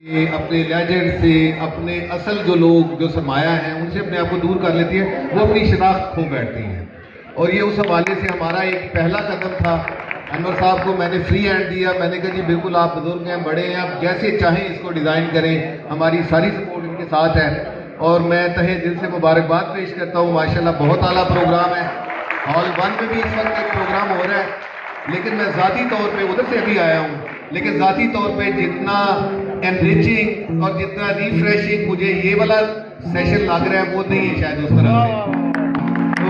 ये अपने लेजेंड से, अपने असल जो लोग जो सरमाया है उनसे अपने आप को दूर कर लेती है, वो अपनी शनाख्त खो बैठती हैं। और ये उस हवाले से हमारा एक पहला कदम था। अनवर साहब को मैंने फ्री हैंड दिया, मैंने कहा जी बिल्कुल आप बुजुर्ग हैं, बड़े हैं, आप जैसे चाहें इसको डिज़ाइन करें, हमारी सारी सपोर्ट इनके साथ है। और मैं तहे दिल से मुबारकबाद पेश करता हूँ। माशाल्लाह बहुत आला प्रोग्राम है। हॉल 1 में भी इस वक्त एक प्रोग्राम हो रहा है, लेकिन मैं ज़ाती तौर पे उधर से अभी आया हूँ, लेकिन ज़ाती तौर पे जितना एनरिचिंग और जितना रिफ्रेशिंग मुझे ये वाला सेशन लग रहा है वो नहीं है शायद उस तरह से। तो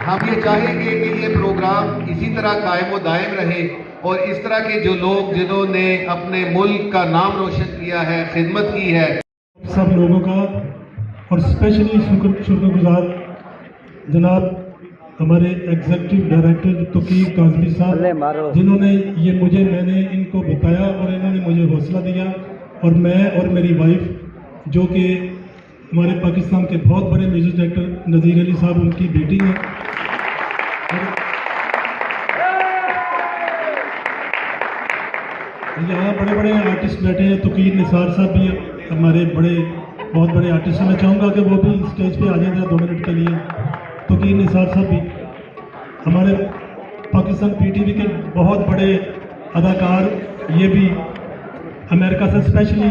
हम ये चाहेंगे कि ये प्रोग्राम इसी तरह कायम व दायम रहे और इस तरह के जो लोग जिन्होंने अपने मुल्क का नाम रोशन किया है, खिदमत की है, सब लोगों का और स्पेशली शुक्रगुजार जनाब हमारे एग्जीक्यूटिव डायरेक्टर तौकीर काज़मी साहब, जिन्होंने ये मैंने इनको बताया और इन्होंने मुझे हौसला दिया। और मैं और मेरी वाइफ जो कि हमारे पाकिस्तान के बहुत बड़े म्यूजिक डायरेक्टर नज़ीर अली साहब उनकी बेटी है। यहाँ बड़े बड़े आर्टिस्ट बैठे हैं, तौकीर निसार साहब भी हमारे बहुत बड़े आर्टिस्ट हैं। मैं चाहूँगा कि वो भी स्टेज पे आ जाए जरा 2 मिनट के लिए। तौकीर निसार साहब भी हमारे पाकिस्तान पीटीवी के बहुत बड़े अदाकार, ये भी अमेरिका से स्पेशली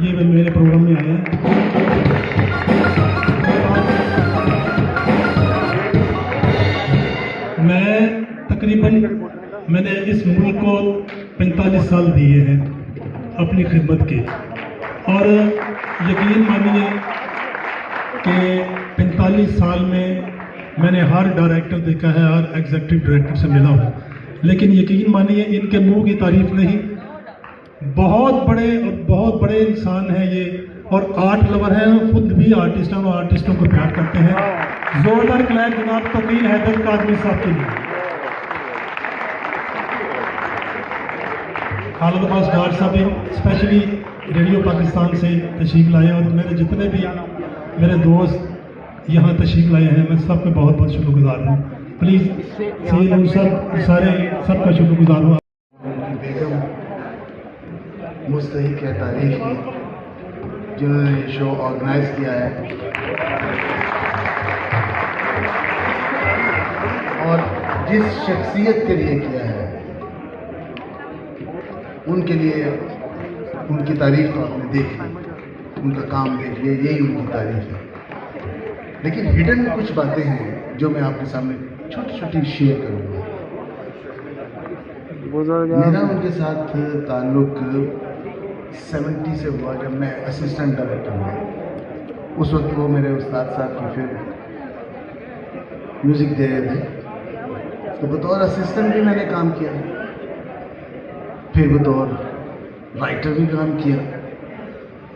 ये मेरे प्रोग्राम में आए हैं। मैंने इस मुल्क को 45 साल दिए हैं अपनी खिदमत के, और यकीन मानिए कि 45 साल में मैंने हर डायरेक्टर देखा है, हर एग्जीक्यूटिव डायरेक्टर से मिला हूँ, लेकिन यकीन मानिए इनके मुंह की तारीफ नहीं। बहुत बड़े इंसान हैं ये, और आर्ट लवर हैं, खुद भी आर्टिस्ट हैं और आर्टिस्टों को प्यार करते हैं। जोरदार क्लैप जनाब तौकीर हैदर काज़मी साहब के लिए। खालिद अब्बास डार साहब भी स्पेशली रेडियो पाकिस्तान से तशरीफ लाए, और मेरे जितने भी मेरे दोस्त यहाँ तशरीफ लाए हैं, मैं सबका बहुत बहुत शुक्रगुजार हूँ। प्लीज़ सबका शुक्रगुजार हूँ। बेगम मुस्तहिक है तारीफ की, जिन्होंने ये शो ऑर्गेनाइज किया है, और जिस शख्सियत के लिए किया है उनके लिए उनकी तारीफ तो आपने देख ली, उनका काम देख लिया, यही उनकी तारीफ है। लेकिन हिडन कुछ बातें हैं जो मैं आपके सामने छोटी छोटी शेयर करूँगा। मेरा उनके साथ ताल्लुक 70 से हुआ, जब मैं असिस्टेंट डायरेक्टर हुआ। उस वक्त वो मेरे उस्ताद साहब की फिर म्यूज़िक दे रहे थे, तो बतौर असिस्टेंट भी मैंने काम किया, फिर बतौर राइटर भी काम किया,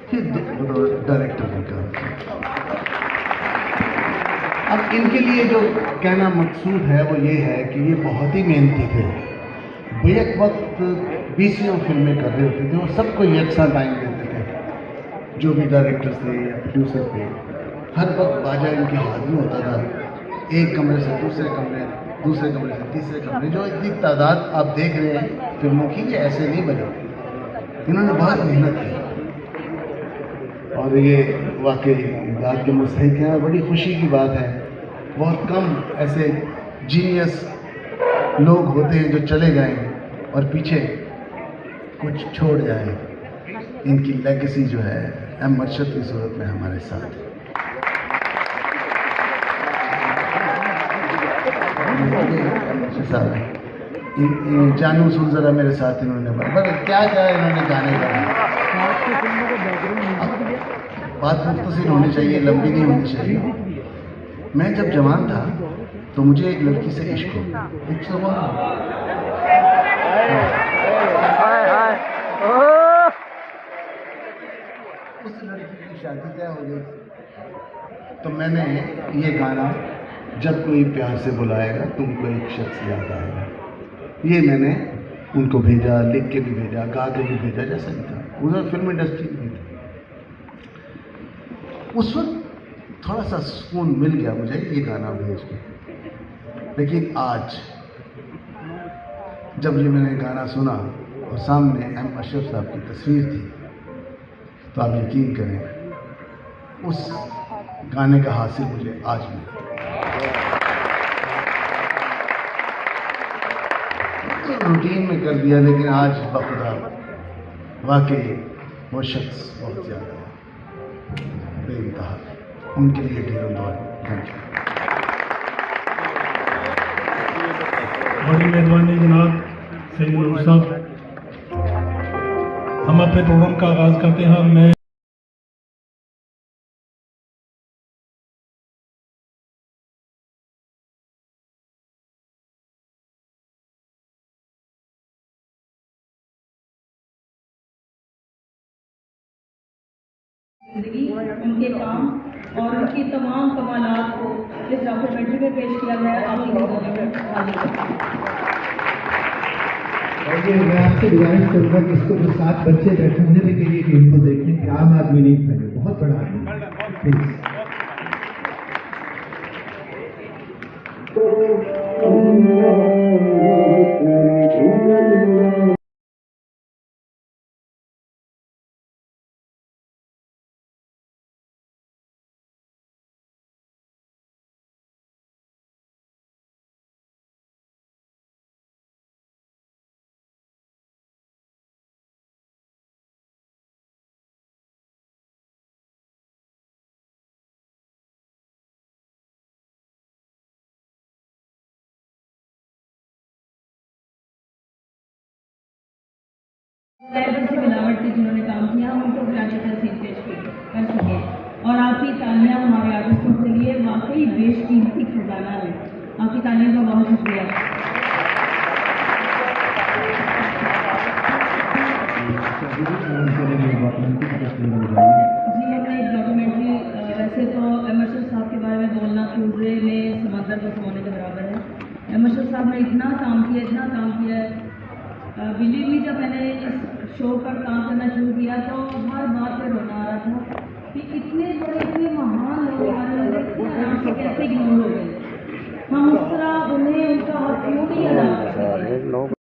फिर बतौर डायरेक्टर भी काम किया। अब इनके लिए जो कहना मकसूद है वो ये है कि ये बहुत ही मेहनती थे। बेक वक्त 20 फिल्में कर रहे होते थे और सबको यकसा टाइम देते थे, जो भी डायरेक्टर थे या प्रोड्यूसर थे। हर वक्त बाजा इनके हाथ में होता था, एक कमरे से दूसरे कमरे, दूसरे कमरे से तीसरे कमरे। जो इतनी तादाद आप देख रहे हैं फिल्मों की, ये ऐसे नहीं बने, इन्होंने बहुत मेहनत की, और ये वाकई बात के मुस्तहिक है। और बड़ी खुशी की बात है, बहुत कम ऐसे जीनियस लोग होते हैं जो चले जाएं और पीछे कुछ छोड़ जाएं। इनकी लेगेसी जो है एम मर्शद की सूरत में हमारे साथ है। जानू सुन जरा मेरे साथ इन्होंने क्या इन्होंने गाने गाए। बात मुख्तसर होनी चाहिए, लंबी नहीं होनी चाहिए। मैं जब जवान था तो मुझे एक लड़की से इश्क हो गया। उस लड़की की शादी तय हो गई, तो मैंने ये गाना, जब कोई प्यार से बुलाएगा तुमको एक शख्स याद आएगा, ये मैंने उनको भेजा, लिख के भी भेजा, गा के भी भेजा, जैसा भी था। उधर फिल्म इंडस्ट्री में थी। उस वक्त थोड़ा सा सुकून मिल गया मुझे ये गाना भेज के। लेकिन आज जब ये मैंने गाना सुना और सामने एम अशरफ साहब की तस्वीर थी, तो आप यकीन करें उस गाने का हासिल मुझे आज मिला। तो रूटीन में कर दिया, लेकिन आज बखुदा वाकई वो शख्स बहुत ज़्यादा बेइंतहा, उनके लिए ढेरों दुआ। Thank you. बड़ी मेहरबानी जनाब सईद नूर साहब। हम अपने प्रोग्राम का आगाज़ करते हैं। मैं जिंदगी, उनके काम और उनकी तमाम कमालात को इस डॉक्यूमेंट्री में पेश किया गया है। आपकी निगाहों में और ये मैं आपसे गुजारिश करूँगा कि इसको जो 7 बच्चे बैठने के लिए कि इनको देखें कि आम आदमी नहीं बने, बहुत बड़ा आदमी प्लीज। से मिलावट के जिन्होंने काम किया, हम उनको बुलाने का सीन पेश कर सके और आपकी तालियां हमारे आर्टिस्टों के लिए वाकई बेशकीमती खजाना है। आपकी तालियों का बहुत शुक्रिया। जी, हमने एक डॉक्यूमेंट्री, वैसे तो एमर्सन साहब के बारे में बोलना फ्यूजे में समंदर को समाने के बराबर है। एमर्सन साहब ने इतना काम किया है। बिलीव मी, जब मैंने इस शो पर काम करना शुरू किया तो हर बात पर रोना आ रहा था कि इतने बड़े इतने महान लोग हमारे लोग आराम से कैसे इग्नोर हो गए। हम उस तरह उन्हें उनका हक क्यों नहीं अदा कर सकते।